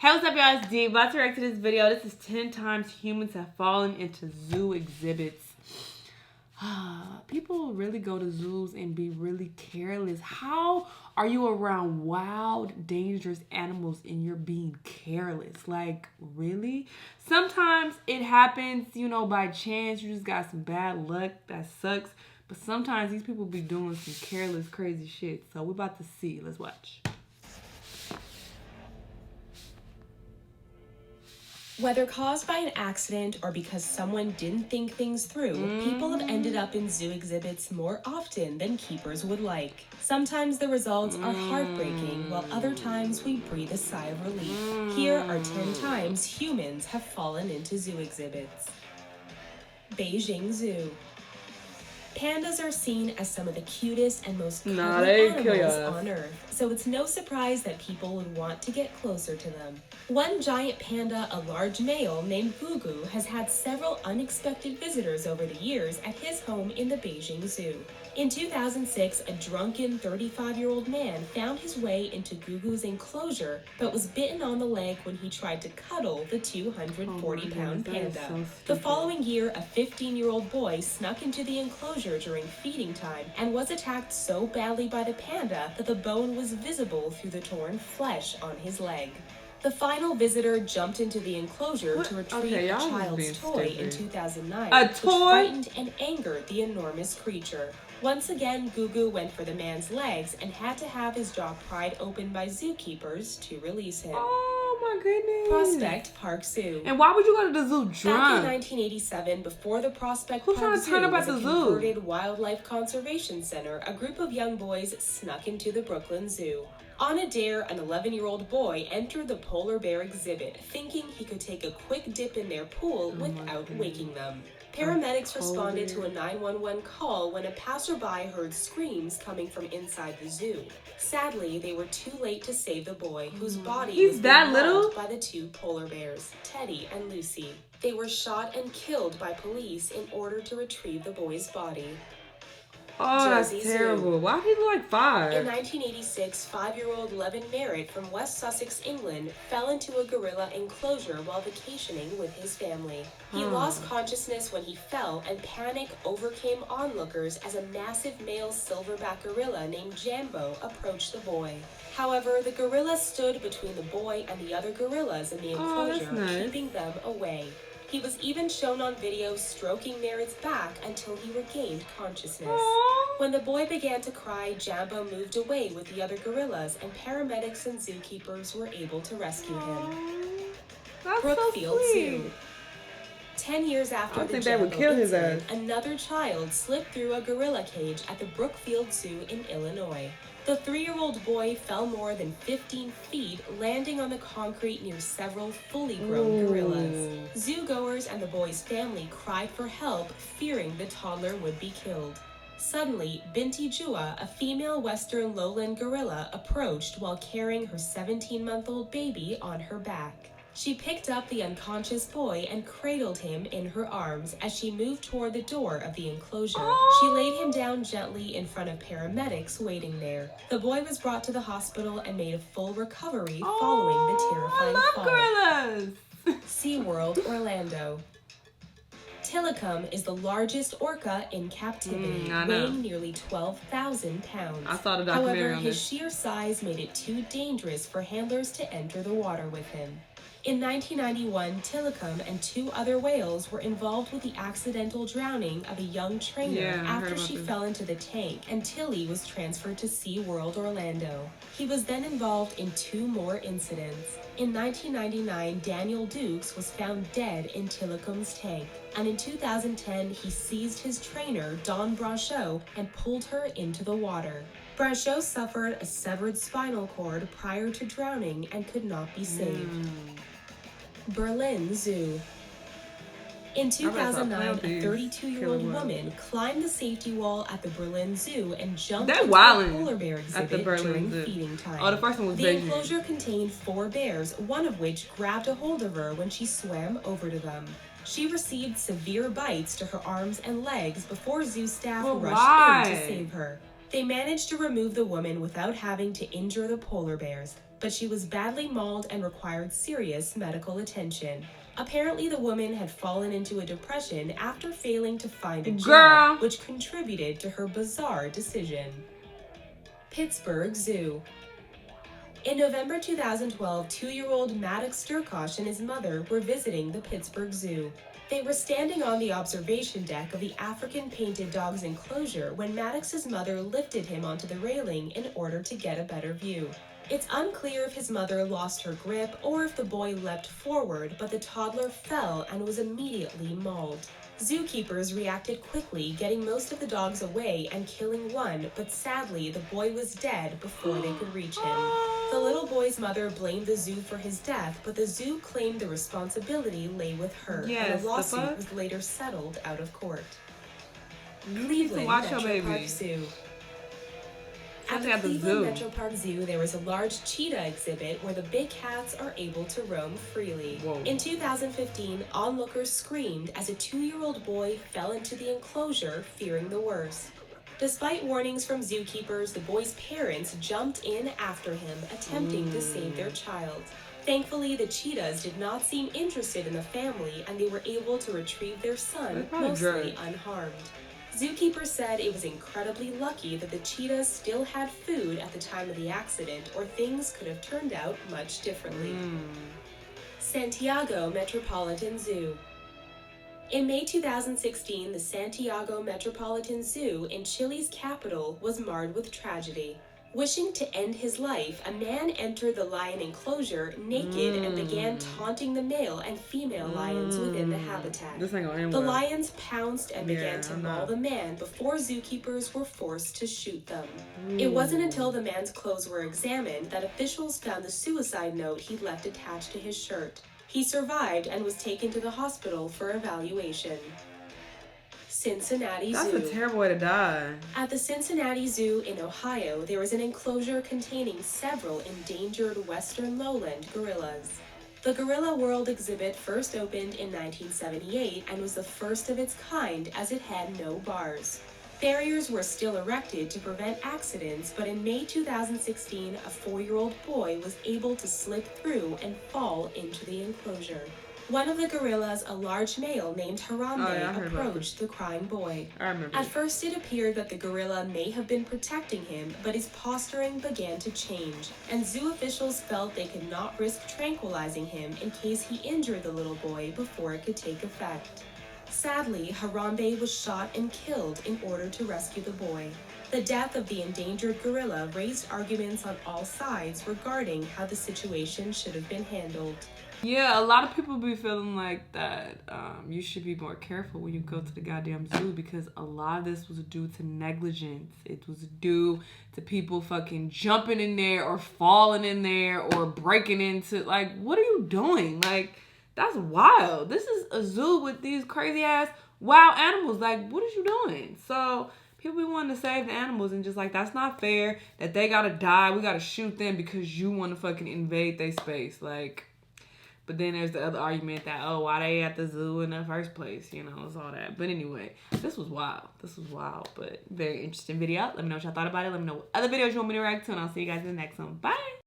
Hey, what's up, y'all? It's D. About to react to this video. This is 10 times humans have fallen into zoo exhibits. People really go to zoos and be really careless. How are you around wild, dangerous animals and you're being careless? Like, really? Sometimes it happens, by chance. You just got some bad luck. That sucks. But sometimes these people be doing some careless, crazy shit. So we're about to see. Let's watch. Whether caused by an accident or because someone didn't think things through, people have ended up in zoo exhibits more often than keepers would like. Sometimes the results are heartbreaking, while other times we breathe a sigh of relief. Here are 10 times humans have fallen into zoo exhibits. Beijing Zoo. Pandas are seen as some of the cutest and most cuddly animals on Earth, so it's no surprise that people would want to get closer to them. One giant panda, a large male named Gugu, has had several unexpected visitors over the years at his home in the Beijing Zoo. In 2006, a drunken 35-year-old man found his way into Gugu's enclosure, but was bitten on the leg when he tried to cuddle the 240-pound panda. The following year, a 15-year-old boy snuck into the enclosure during feeding time and was attacked so badly by the panda that the bone was visible through the torn flesh on his leg. The final visitor jumped into the enclosure to retrieve a child's toy in 2009, which frightened and angered the enormous creature. Once again, Gugu went for the man's legs and had to have his jaw pried open by zookeepers to release him. Oh my goodness. Prospect Park Zoo. And why would you go to the zoo drunk? Back in 1987, before the Prospect Park Zoo was a converted wildlife conservation center, a group of young boys snuck into the Brooklyn Zoo. On a dare, an 11-year-old boy entered the polar bear exhibit, thinking he could take a quick dip in their pool without waking them. Paramedics responded to a 911 call when a passerby heard screams coming from inside the zoo. Sadly, they were too late to save the boy, whose body was being mauled by the two polar bears, Teddy and Lucy. They were shot and killed by police in order to retrieve the boy's body. Oh, that's terrible. Why did he like 5? In 1986, 5-year-old Levin Merritt from West Sussex, England, fell into a gorilla enclosure while vacationing with his family. He lost consciousness when he fell, and panic overcame onlookers as a massive male silverback gorilla named Jambo approached the boy. However, the gorilla stood between the boy and the other gorillas in the enclosure, keeping them away. He was even shown on video stroking Merritt's back until he regained consciousness. When the boy began to cry, Jambo moved away with the other gorillas, and paramedics and zookeepers were able to rescue him. Brookfield Zoo. 10 years after the Jambo incident, another child slipped through a gorilla cage at the Brookfield Zoo in Illinois. The 3-year-old boy fell more than 15 feet, landing on the concrete near several fully grown gorillas. Zoogoers and the boy's family cried for help, fearing the toddler would be killed. Suddenly, Binti Jua, a female western lowland gorilla, approached while carrying her 17-month-old baby on her back. She picked up the unconscious boy and cradled him in her arms as she moved toward the door of the enclosure. She laid him down gently in front of paramedics waiting there. The boy was brought to the hospital and made a full recovery following the terrifying fall. Gorillas. SeaWorld, Orlando. Tilikum is the largest orca in captivity, weighing nearly 12,000 pounds. I saw the documentary on this. However, his sheer size made it too dangerous for handlers to enter the water with him. In 1991, Tilikum and 2 other whales were involved with the accidental drowning of a young trainer after she fell into the tank, and Tilly was transferred to SeaWorld Orlando. He was then involved in 2 more incidents. In 1999, Daniel Dukes was found dead in Tilikum's tank, and in 2010, he seized his trainer, Dawn Brachot, and pulled her into the water. Brachot suffered a severed spinal cord prior to drowning and could not be saved. Berlin Zoo. In 2009, a 32-year-old woman climbed the safety wall at the Berlin Zoo and jumped into a polar bear exhibit during feeding time. The enclosure contained 4 bears, one of which grabbed a hold of her when she swam over to them. She received severe bites to her arms and legs before zoo staff rushed in to save her. They managed to remove the woman without having to injure the polar bears. but she was badly mauled and required serious medical attention. Apparently, the woman had fallen into a depression after failing to find a job, which contributed to her bizarre decision. Pittsburgh Zoo. In November 2012, 2-year-old Maddox Sturkosh and his mother were visiting the Pittsburgh Zoo. They were standing on the observation deck of the African painted dogs enclosure when Maddox's mother lifted him onto the railing in order to get a better view. It's unclear if his mother lost her grip or if the boy leapt forward, but the toddler fell and was immediately mauled. Zookeepers reacted quickly, getting most of the dogs away and killing one, but sadly the boy was dead before they could reach him. The little boy's mother blamed the zoo for his death, but the zoo claimed the responsibility lay with her, and the lawsuit was later settled out of court. Cleveland Metroparks Zoo. At the Cleveland Metroparks Zoo, there is a large cheetah exhibit where the big cats are able to roam freely. In 2015, onlookers screamed as a 2-year-old boy fell into the enclosure, fearing the worst. Despite warnings from zookeepers, the boy's parents jumped in after him, attempting to save their child. Thankfully, the cheetahs did not seem interested in the family, and they were able to retrieve their son, mostly unharmed. Zookeepers said it was incredibly lucky that the cheetahs still had food at the time of the accident, or things could have turned out much differently. Santiago Metropolitan Zoo. In May 2016, the Santiago Metropolitan Zoo in Chile's capital was marred with tragedy. Wishing to end his life, a man entered the lion enclosure naked and began taunting the male and female lions within the habitat. This ain't gonna end The well. lions pounced and began to maul the man before zookeepers were forced to shoot them. It wasn't until the man's clothes were examined that officials found the suicide note he left attached to his shirt. He survived and was taken to the hospital for evaluation. Cincinnati Zoo. That's a terrible way to die. At the Cincinnati Zoo in Ohio, there is an enclosure containing several endangered western lowland gorillas. The Gorilla World exhibit first opened in 1978 and was the first of its kind as it had no bars. Barriers were still erected to prevent accidents, but in May 2016, a 4-year-old boy was able to slip through and fall into the enclosure. One of the gorillas, a large male named Harambe, approached the crying boy. At first, it appeared that the gorilla may have been protecting him, but his posturing began to change, and zoo officials felt they could not risk tranquilizing him in case he injured the little boy before it could take effect. Sadly, Harambe was shot and killed in order to rescue the boy. The death of the endangered gorilla raised arguments on all sides regarding how the situation should have been handled. Yeah, a lot of people be feeling like that you should be more careful when you go to the goddamn zoo because a lot of this was due to negligence. It was due to people fucking jumping in there or falling in there or breaking into, like, what are you doing? Like, that's wild. This is a zoo with these crazy ass wild animals. Like, what is you doing? So people be wanting to save the animals and just like, that's not fair that they gotta die. We gotta shoot them because you want to fucking invade their space. Like, but then there's the other argument that, oh, why they at the zoo in the first place? You know, it's all that. But anyway, this was wild. This was wild, but very interesting video. Let me know what y'all thought about it. Let me know what other videos you want me to react to, and I'll see you guys in the next one. Bye!